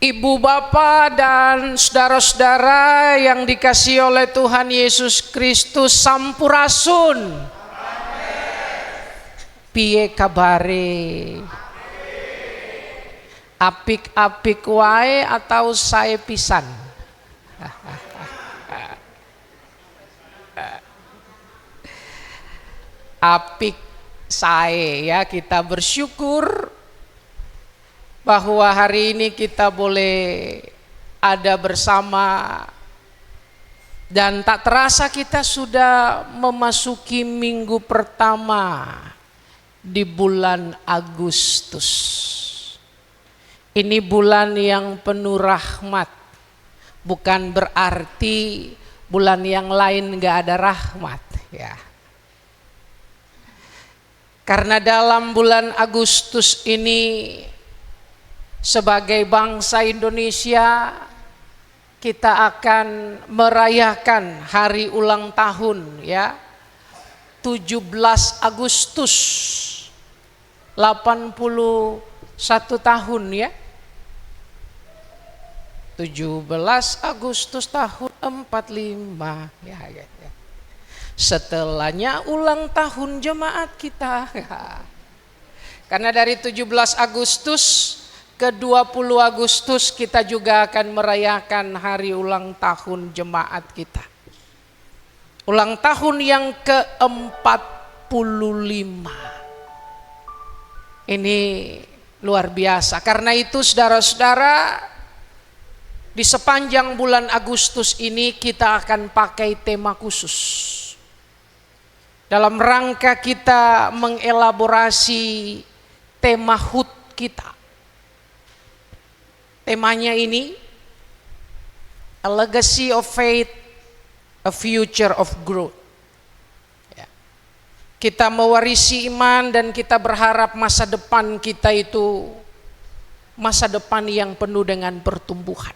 Ibu bapak dan saudara-saudara yang dikasihi oleh Tuhan Yesus Kristus, sampurasun. Piye kabare? Apik-apik wae atau sae pisan? Apik sae ya, kita bersyukur bahwa hari ini kita boleh ada bersama dan tak terasa kita sudah memasuki minggu pertama di bulan Agustus. Ini bulan yang penuh rahmat, bukan berarti bulan yang lain gak ada rahmat ya. Karena dalam bulan Agustus ini sebagai bangsa Indonesia kita akan merayakan hari ulang tahun ya, 17 Agustus 81 tahun ya, 17 Agustus tahun 45 ya. Setelahnya ulang tahun jemaat kita karena dari 17 Agustus ke 20 Agustus kita juga akan merayakan hari ulang tahun jemaat kita. Ulang tahun yang ke-45. Ini luar biasa. Karena itu saudara-saudara, di sepanjang bulan Agustus ini kita akan pakai tema khusus. Dalam rangka kita mengelaborasi tema HUT kita. Temanya ini, a legacy of faith, a future of growth. Ya. Kita mewarisi iman dan kita berharap masa depan kita itu masa depan yang penuh dengan pertumbuhan.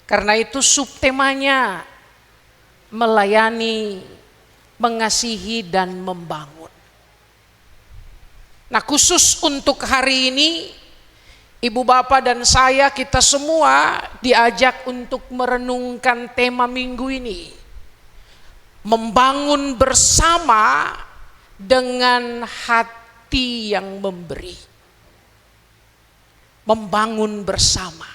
Karena itu subtemanya melayani, mengasihi dan membangun. Nah, khusus untuk hari ini Ibu bapak dan saya, kita semua diajak untuk merenungkan tema minggu ini. Membangun bersama dengan hati yang memberi. Membangun bersama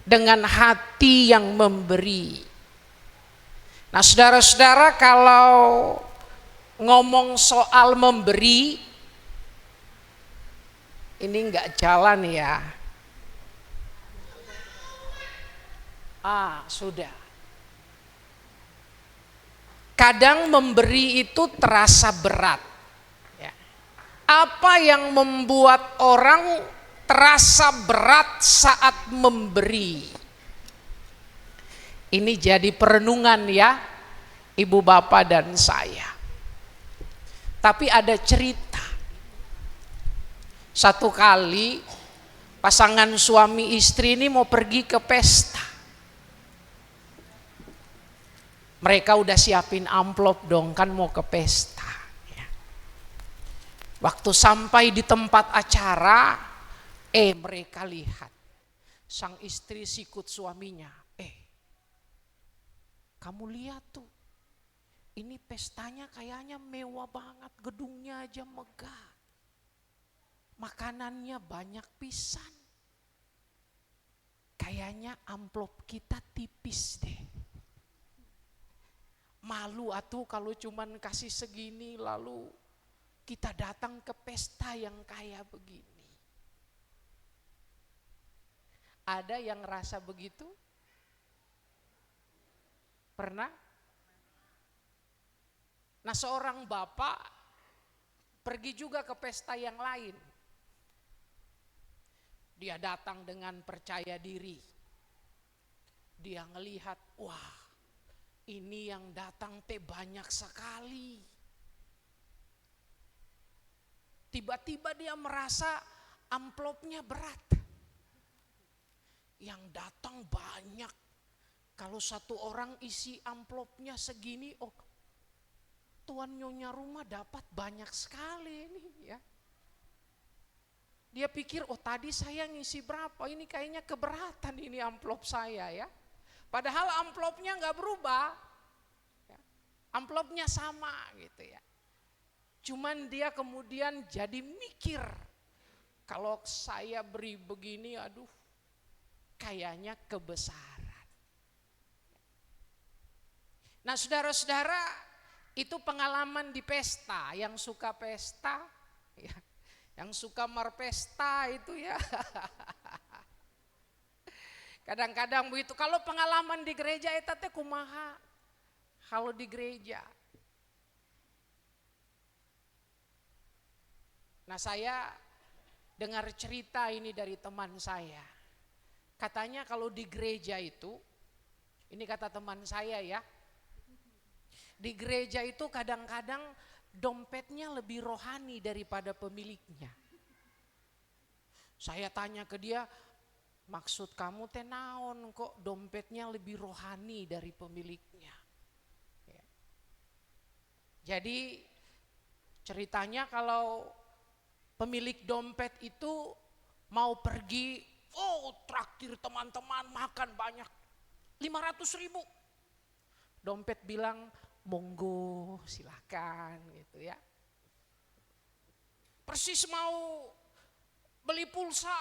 dengan hati yang memberi. Nah saudara-saudara, kalau ngomong soal memberi, ini enggak jalan ya. Sudah. Kadang memberi itu terasa berat. Ya. Apa yang membuat orang terasa berat saat memberi? Ini jadi perenungan ya, ibu bapak dan saya. Tapi ada cerita. Satu kali pasangan suami istri ini mau pergi ke pesta. Mereka udah siapin amplop dong, kan mau ke pesta. Waktu sampai di tempat acara, mereka lihat sang istri sikut suaminya. Kamu lihat tuh, ini pestanya kayaknya mewah banget, gedungnya aja megah. Makanannya banyak pisan. Kayaknya amplop kita tipis deh. Malu atuh kalau cuman kasih segini lalu kita datang ke pesta yang kayak begini. Ada yang rasa begitu? Pernah? Nah, seorang bapak pergi juga ke pesta yang lain. Dia datang dengan percaya diri. Dia ngelihat, wah, ini yang datang teh banyak sekali. Tiba-tiba dia merasa amplopnya berat. Yang datang banyak. Kalau satu orang isi amplopnya segini, tuan nyonya rumah dapat banyak sekali nih ya. Dia pikir, oh tadi saya ngisi berapa, ini kayaknya keberatan ini amplop saya ya. Padahal amplopnya nggak berubah, ya. Amplopnya sama gitu ya. Cuman dia kemudian jadi mikir, kalau saya beri begini, aduh kayaknya kebesaran. Nah saudara-saudara, itu pengalaman di pesta, yang suka pesta, ya. Yang suka marpesta itu ya. Kadang-kadang begitu. Kalau pengalaman di gereja eta teh kumaha? Kalau di gereja. Nah, saya dengar cerita ini dari teman saya. Katanya kalau di gereja itu, ini kata teman saya ya. Di gereja itu kadang-kadang dompetnya lebih rohani daripada pemiliknya. Saya tanya ke dia, maksud kamu teh naon kok dompetnya lebih rohani dari pemiliknya? Ya. Jadi ceritanya kalau pemilik dompet itu mau pergi, oh traktir teman-teman makan banyak, 500.000. Dompet bilang, monggo silakan gitu ya. Persis mau beli pulsa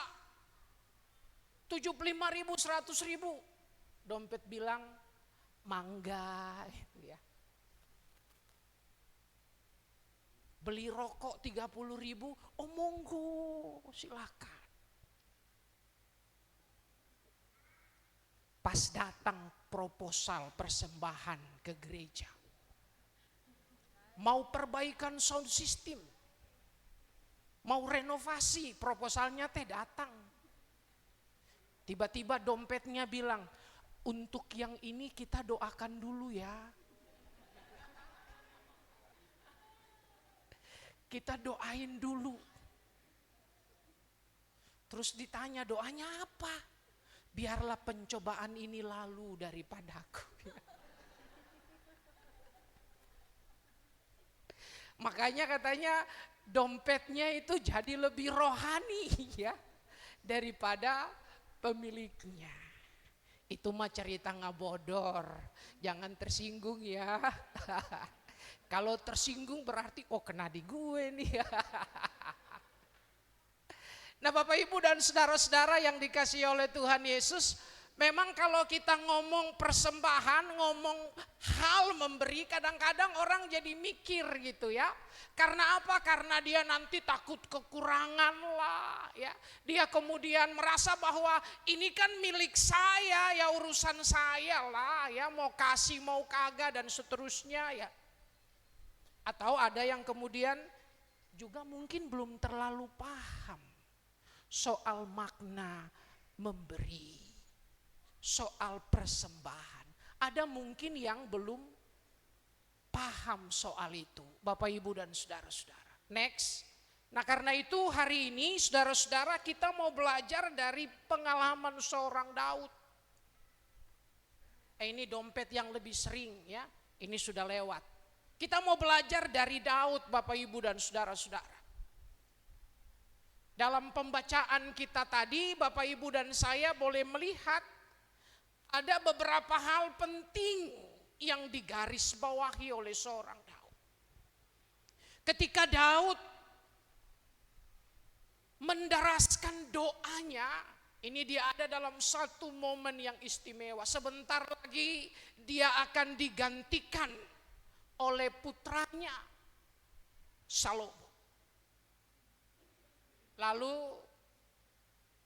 75.000, 100.000, dompet bilang mangga gitu ya. Beli rokok 30.000, oh monggo silakan. Pas datang proposal persembahan ke gereja, mau perbaikan sound system, mau renovasi, proposalnya teh datang. Tiba-tiba dompetnya bilang, untuk yang ini kita doakan dulu ya. Kita doain dulu. Terus ditanya doanya apa? Biarlah pencobaan ini lalu daripadaku. Makanya katanya dompetnya itu jadi lebih rohani ya daripada pemiliknya. Itu mah cerita ngabodor, jangan tersinggung ya. Kalau tersinggung berarti oh kena di gue nih. Nah Bapak Ibu dan saudara-saudara yang dikasihi oleh Tuhan Yesus, memang kalau kita ngomong persembahan, ngomong hal memberi, kadang-kadang orang jadi mikir gitu ya. Karena apa? Karena dia nanti takut kekurangan lah ya. Dia kemudian merasa bahwa ini kan milik saya ya, urusan saya lah ya, mau kasih mau kagak dan seterusnya ya. Atau ada yang kemudian juga mungkin belum terlalu paham soal makna memberi, soal persembahan. Ada mungkin yang belum paham soal itu, Bapak Ibu dan saudara-saudara. Next. Nah karena itu hari ini saudara-saudara kita mau belajar dari pengalaman seorang Daud. Ini dompet yang lebih sering ya, ini sudah lewat. Kita mau belajar dari Daud Bapak Ibu dan saudara-saudara. Dalam pembacaan kita tadi Bapak Ibu dan saya boleh melihat ada beberapa hal penting yang digarisbawahi oleh seorang Daud. Ketika Daud mendaraskan doanya, ini dia ada dalam satu momen yang istimewa. Sebentar lagi dia akan digantikan oleh putranya Salomo. Lalu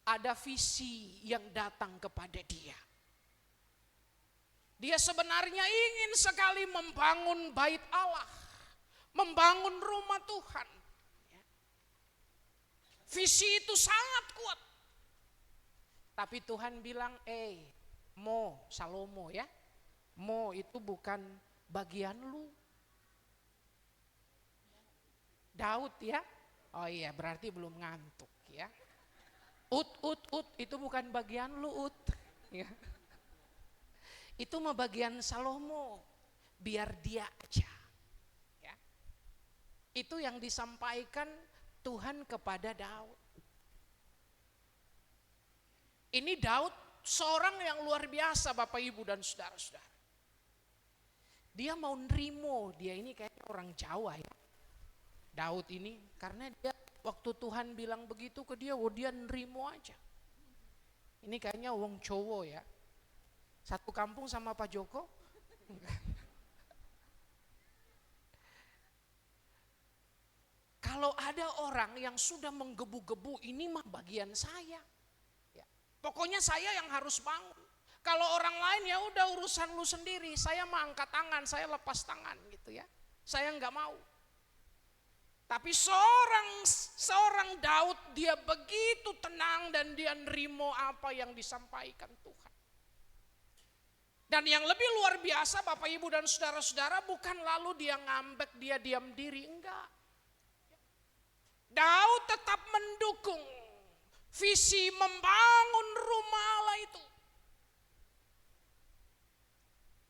ada visi yang datang kepada dia. Dia sebenarnya ingin sekali membangun bait Allah, membangun rumah Tuhan. Visi itu sangat kuat. Tapi Tuhan bilang, Salomo ya, itu bukan bagian lu. Daud ya. Oh iya, berarti belum ngantuk ya. Itu bukan bagian lu, ya. Itu mah bagian Salomo, biar dia aja. Ya. Itu yang disampaikan Tuhan kepada Daud. Ini Daud seorang yang luar biasa Bapak Ibu dan saudara-saudara. Dia mau nerimo, dia ini kayaknya orang Jawa ya. Daud ini karena dia waktu Tuhan bilang begitu ke dia, dia nerimo aja. Ini kayaknya wong cowok ya. Satu kampung sama Pak Joko. Kalau ada orang yang sudah menggebu-gebu, ini mah bagian saya. Ya. Pokoknya saya yang harus bangun. Kalau orang lain ya udah urusan lu sendiri. Saya mah angkat tangan, saya lepas tangan gitu ya. Saya nggak mau. Tapi seorang Daud dia begitu tenang dan dia nerimo apa yang disampaikan Tuhan. Dan yang lebih luar biasa Bapak Ibu dan saudara-saudara, bukan lalu dia ngambek, dia diam diri, enggak. Daud tetap mendukung visi membangun rumah Allah itu.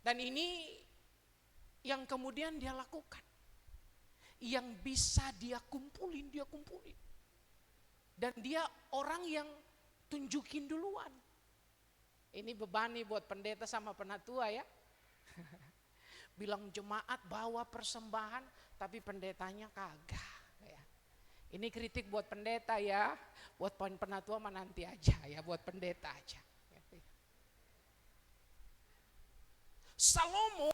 Dan ini yang kemudian dia lakukan. Yang bisa dia kumpulin, dia kumpulin. Dan dia orang yang tunjukin duluan. Ini beban nih buat pendeta sama penatua ya. Bilang jemaat bawa persembahan, tapi pendetanya kagak. Ya. Ini kritik buat pendeta ya. Buat penatua mah nanti aja ya, buat pendeta aja. Salomo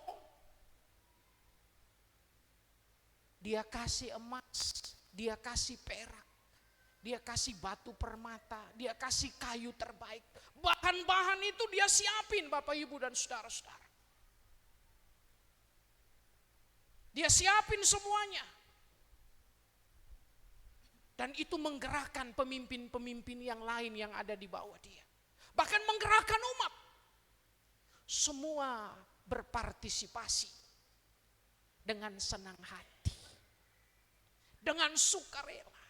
dia kasih emas, dia kasih perak, dia kasih batu permata, dia kasih kayu terbaik. Bahan-bahan itu dia siapin Bapak Ibu dan saudara-saudara. Dia siapin semuanya. Dan itu menggerakkan pemimpin-pemimpin yang lain yang ada di bawah dia. Bahkan menggerakkan umat. Semua berpartisipasi dengan senang hati. Dengan sukarela.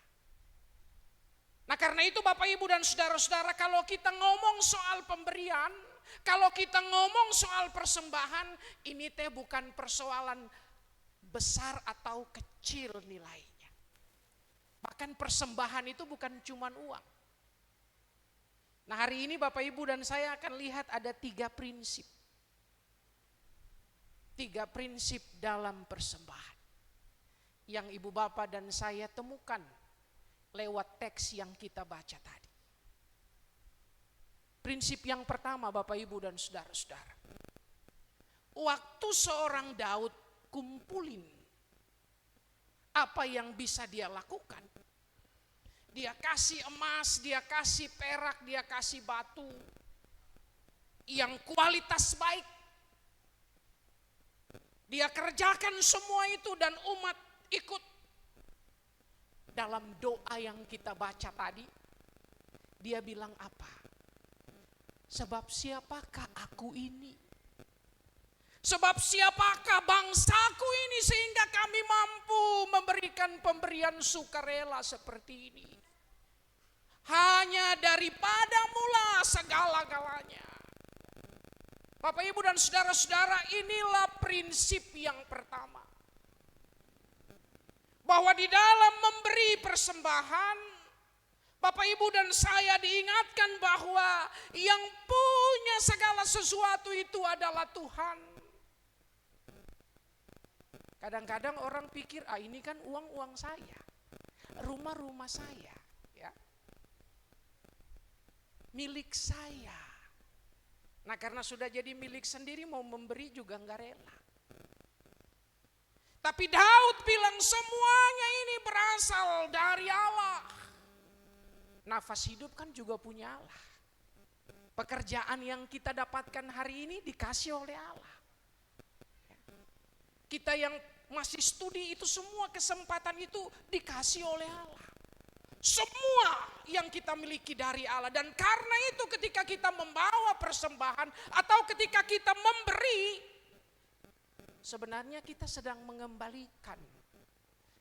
Nah karena itu Bapak Ibu dan saudara-saudara, kalau kita ngomong soal pemberian, kalau kita ngomong soal persembahan, ini teh bukan persoalan besar atau kecil nilainya. Bahkan persembahan itu bukan cuma uang. Nah hari ini Bapak Ibu dan saya akan lihat ada 3 prinsip. 3 prinsip dalam persembahan. Yang Ibu Bapak dan saya temukan lewat teks yang kita baca tadi. Prinsip yang pertama Bapak Ibu dan saudara-saudara. Waktu seorang Daud kumpulin apa yang bisa dia lakukan. Dia kasih emas, dia kasih perak, dia kasih batu yang kualitas baik. Dia kerjakan semua itu dan umat ikut. Dalam doa yang kita baca tadi, dia bilang apa? Sebab siapakah aku ini? Sebab siapakah bangsaku ini sehingga kami mampu memberikan pemberian sukarela seperti ini? Hanya daripada mula segala-galanya. Bapak Ibu dan saudara-saudara, inilah prinsip yang pertama. Bahwa di dalam memberi persembahan, Bapak Ibu dan saya diingatkan bahwa yang punya segala sesuatu itu adalah Tuhan. Kadang-kadang orang pikir, ini kan uang-uang saya, rumah-rumah saya, ya, milik saya. Nah karena sudah jadi milik sendiri, mau memberi juga nggak rela. Tapi Daud bilang semuanya ini berasal dari Allah. Nafas hidup kan juga punya Allah. Pekerjaan yang kita dapatkan hari ini dikasih oleh Allah. Kita yang masih studi itu semua kesempatan itu dikasih oleh Allah. Semua yang kita miliki dari Allah. Dan karena itu ketika kita membawa persembahan atau ketika kita memberi, sebenarnya kita sedang mengembalikan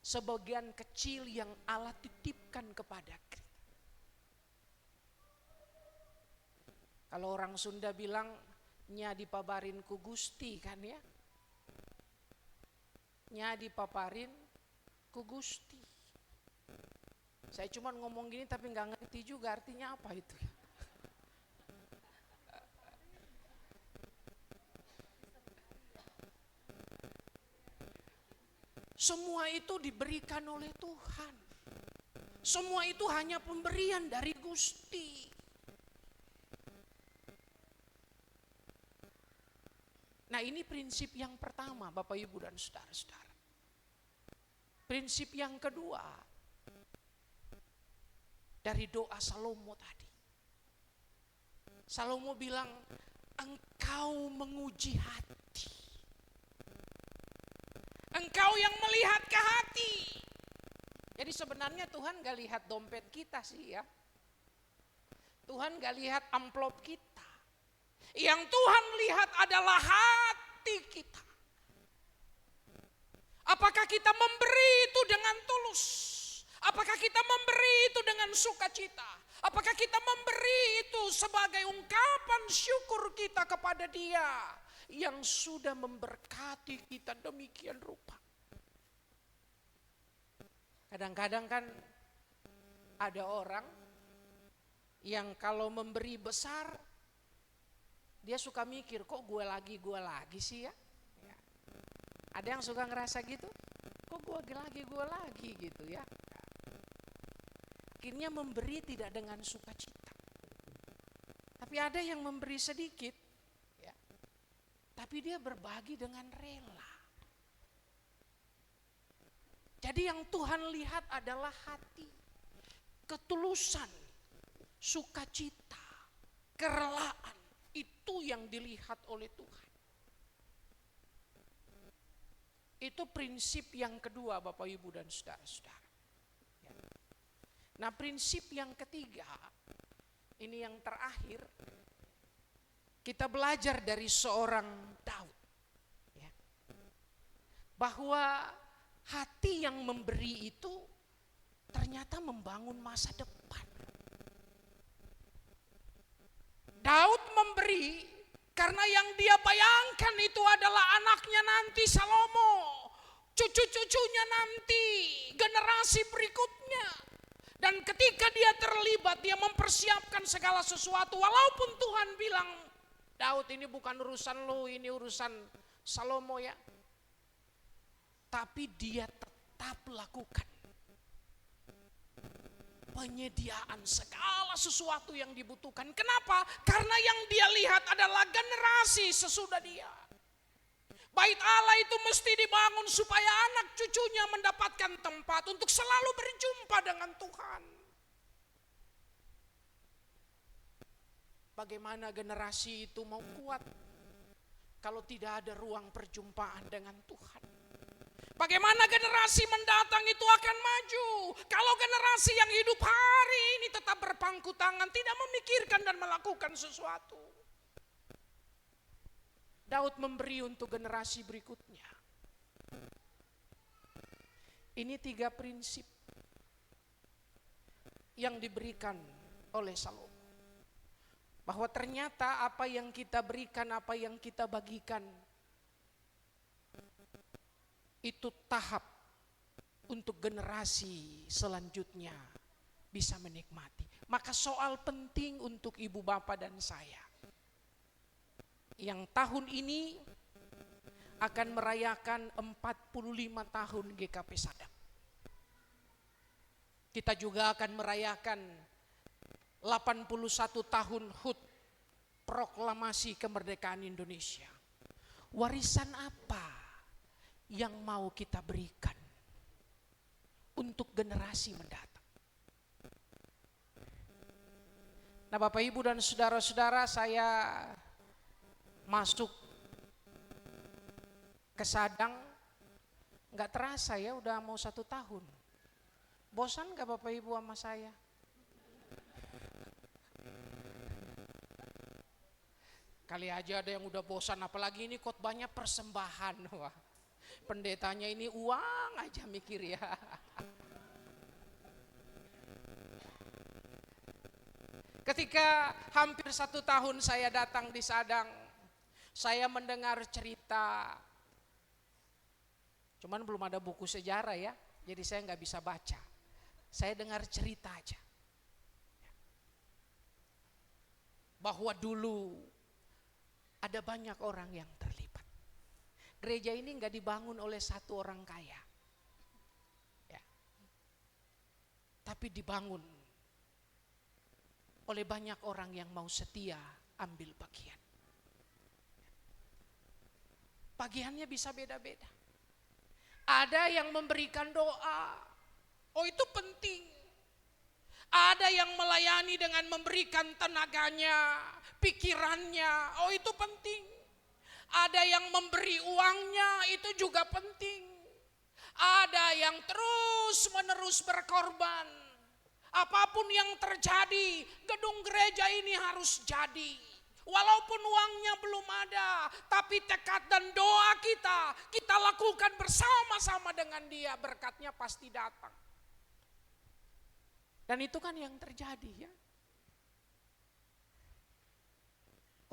sebagian kecil yang Allah titipkan kepada kita. Kalau orang Sunda bilang, nya dipabarin ku Gusti kan ya. Nya dipaparin ku Gusti. Saya cuma ngomong gini tapi gak ngerti juga artinya apa itu. Semua itu diberikan oleh Tuhan. Semua itu hanya pemberian dari Gusti. Nah, ini prinsip yang pertama, Bapak Ibu dan saudara-saudara. Prinsip yang kedua dari doa Salomo tadi. Salomo bilang, engkau menguji hati. Engkau yang melihat ke hati. Jadi sebenarnya Tuhan gak lihat dompet kita sih ya. Tuhan gak lihat amplop kita. Yang Tuhan lihat adalah hati kita. Apakah kita memberi itu dengan tulus? Apakah kita memberi itu dengan sukacita? Apakah kita memberi itu sebagai ungkapan syukur kita kepada Dia yang sudah memberkati kita demikian rupa? Kadang-kadang kan ada orang yang kalau memberi besar, dia suka mikir, kok gue lagi sih ya? Ada yang suka ngerasa gitu? Kok gue lagi gitu ya? Akhirnya memberi tidak dengan sukacita. Tapi ada yang memberi sedikit, ya, tapi dia berbagi dengan rela. Jadi yang Tuhan lihat adalah hati, ketulusan, sukacita, kerelaan. Itu yang dilihat oleh Tuhan. Itu prinsip yang kedua, Bapak Ibu dan saudara-saudara. Ya. Nah, prinsip yang ketiga, ini yang terakhir, kita belajar dari seorang Daud. Ya. Bahwa hati yang memberi itu ternyata membangun masa depan. Daud memberi karena yang dia bayangkan itu adalah anaknya nanti Salomo, cucu-cucunya nanti, generasi berikutnya. Dan ketika dia terlibat, dia mempersiapkan segala sesuatu. Walaupun Tuhan bilang, Daud ini bukan urusan lo, ini urusan Salomo ya. Tapi dia tetap lakukan penyediaan segala sesuatu yang dibutuhkan. Kenapa? Karena yang dia lihat adalah generasi sesudah dia. Bait Allah itu mesti dibangun supaya anak cucunya mendapatkan tempat untuk selalu berjumpa dengan Tuhan. Bagaimana generasi itu mau kuat kalau tidak ada ruang perjumpaan dengan Tuhan? Bagaimana generasi mendatang itu akan maju kalau generasi yang hidup hari ini tetap berpangku tangan, tidak memikirkan dan melakukan sesuatu? Daud memberi untuk generasi berikutnya. Ini 3 prinsip yang diberikan oleh Salomo. Bahwa ternyata apa yang kita berikan, apa yang kita bagikan, itu tahap untuk generasi selanjutnya bisa menikmati. Maka soal penting untuk ibu bapak dan saya yang tahun ini akan merayakan 45 tahun GKP Sadang. Kita juga akan merayakan 81 tahun HUT, Proklamasi Kemerdekaan Indonesia. Warisan apa yang mau kita berikan untuk generasi mendatang? Nah, Bapak Ibu dan saudara-saudara, saya masuk ke Sadang gak terasa ya, udah mau 1 tahun. Bosan gak Bapak Ibu sama saya? Kali aja ada yang udah bosan, apalagi ini khotbahnya persembahan. Wah, pendetanya ini uang aja mikir ya. Ketika hampir 1 tahun saya datang di Sadang, saya mendengar cerita, cuman belum ada buku sejarah ya, jadi saya nggak bisa baca. Saya dengar cerita aja, bahwa dulu ada banyak orang yang terlibat. Gereja ini nggak dibangun oleh 1 orang kaya, tapi dibangun oleh banyak orang yang mau setia ambil bagian. Bagiannya bisa beda-beda. Ada yang memberikan doa, oh itu penting. Ada yang melayani dengan memberikan tenaganya, pikirannya, oh itu penting. Ada yang memberi uangnya, itu juga penting. Ada yang terus menerus berkorban. Apapun yang terjadi, gedung gereja ini harus jadi. Walaupun uangnya belum ada, tapi tekad dan doa kita lakukan bersama-sama dengan dia, berkatnya pasti datang. Dan itu kan yang terjadi ya.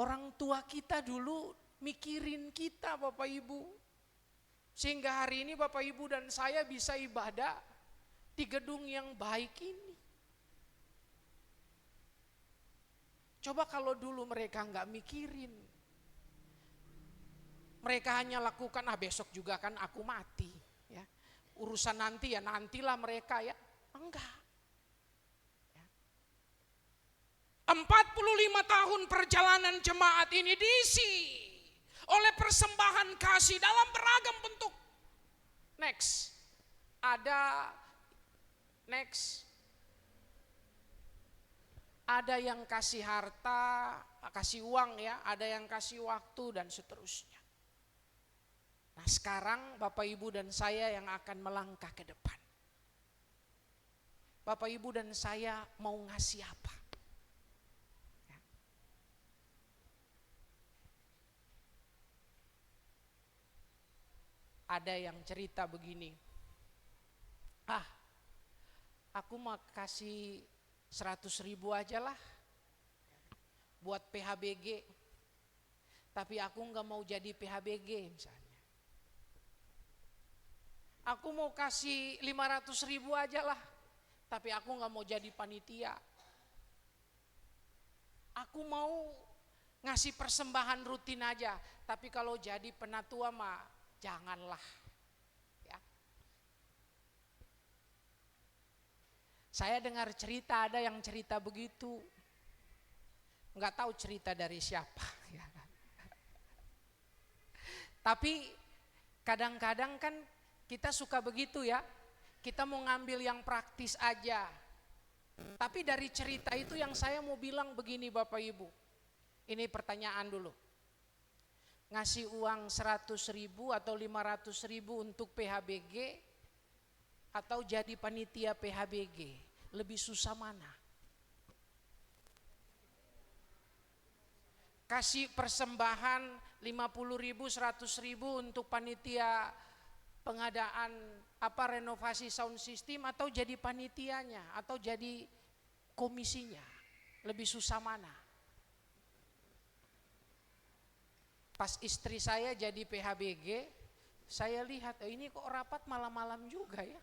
Orang tua kita dulu mikirin kita Bapak Ibu. Sehingga hari ini Bapak Ibu dan saya bisa ibadah di gedung yang baik ini. Coba kalau dulu mereka nggak mikirin. Mereka hanya lakukan, besok juga kan aku mati. Ya. Urusan nanti ya nantilah mereka ya. Enggak. 45 tahun perjalanan jemaat ini diisi oleh persembahan kasih dalam beragam bentuk. Next. Ada yang kasih harta, kasih uang ya, ada yang kasih waktu dan seterusnya. Nah sekarang Bapak Ibu dan saya yang akan melangkah ke depan. Bapak Ibu dan saya mau ngasih apa? Ya. Ada yang cerita begini, aku mau kasih 100.000 aja lah buat PHBG, tapi aku nggak mau jadi PHBG misalnya. Aku mau kasih 500.000 aja lah, tapi aku nggak mau jadi panitia. Aku mau ngasih persembahan rutin aja, tapi kalau jadi penatua mah janganlah. Saya dengar cerita, ada yang cerita begitu. Nggak tahu cerita dari siapa. Ya. Tapi kadang-kadang kan kita suka begitu ya. Kita mau ngambil yang praktis aja. Tapi dari cerita itu yang saya mau bilang begini Bapak Ibu. Ini pertanyaan dulu. Ngasih uang 100.000 atau 500.000 untuk PHBG atau jadi panitia PHBG, lebih susah mana? Kasih persembahan 50.000, 100.000 untuk panitia pengadaan renovasi sound system, atau jadi panitianya atau jadi komisinya, lebih susah mana? Pas istri saya jadi PHBG, saya lihat ini kok rapat malam-malam juga ya.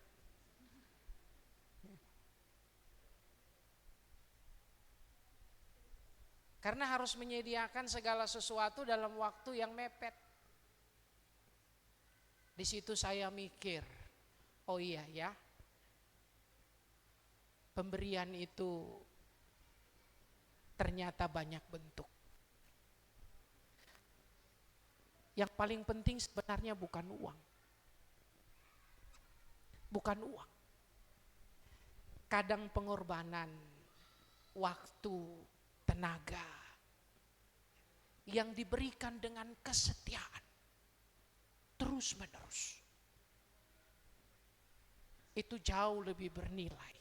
Karena harus menyediakan segala sesuatu dalam waktu yang mepet. Di situ saya mikir, oh iya ya, pemberian itu ternyata banyak bentuk. Yang paling penting sebenarnya bukan uang. Bukan uang. Kadang pengorbanan, waktu, tenaga yang diberikan dengan kesetiaan terus menerus itu jauh lebih bernilai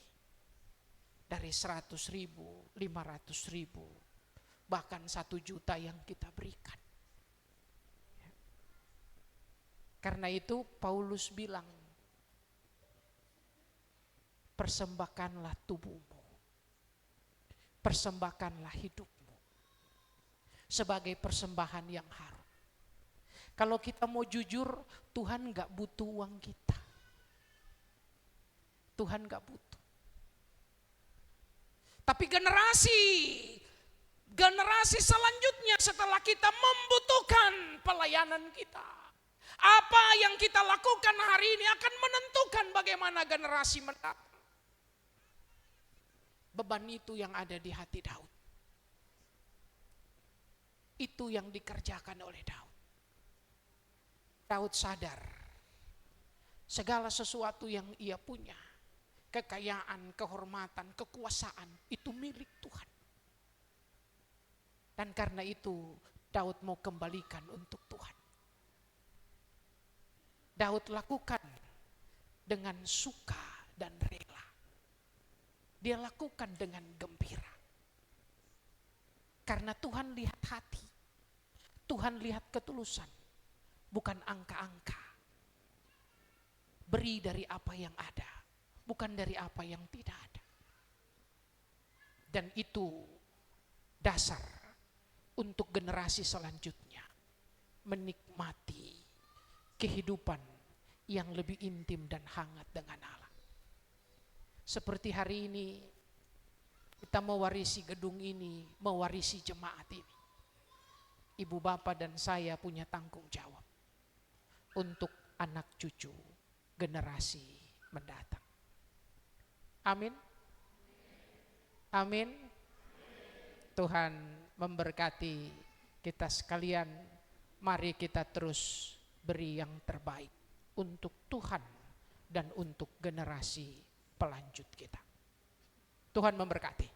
dari 100.000, 500.000, bahkan 1 juta yang kita berikan. Karena itu Paulus bilang, persembahkanlah tubuhmu, persembahkanlah hidupmu sebagai persembahan yang harum. Kalau kita mau jujur, Tuhan gak butuh uang kita. Tuhan gak butuh. Tapi generasi selanjutnya setelah kita membutuhkan pelayanan kita, apa yang kita lakukan hari ini akan menentukan bagaimana generasi mendatang. beban itu yang ada di hati Daud. Itu yang dikerjakan oleh Daud. Daud sadar segala sesuatu yang ia punya, kekayaan, kehormatan, kekuasaan, itu milik Tuhan. Dan karena itu Daud mau kembalikan untuk Tuhan. Daud lakukan dengan suka dan rela. Dia lakukan dengan gembira. Karena Tuhan lihat hati. Tuhan lihat ketulusan. Bukan angka-angka. Beri dari apa yang ada. Bukan dari apa yang tidak ada. Dan itu dasar untuk generasi selanjutnya. Menikmati kehidupan yang lebih intim dan hangat dengan Allah. Seperti hari ini kita mewarisi gedung ini, mewarisi jemaat ini. Ibu bapak dan saya punya tanggung jawab untuk anak cucu generasi mendatang. Amin. Amin. Tuhan memberkati kita sekalian. Mari kita terus beri yang terbaik untuk Tuhan dan untuk generasi pelanjut kita. Tuhan memberkati.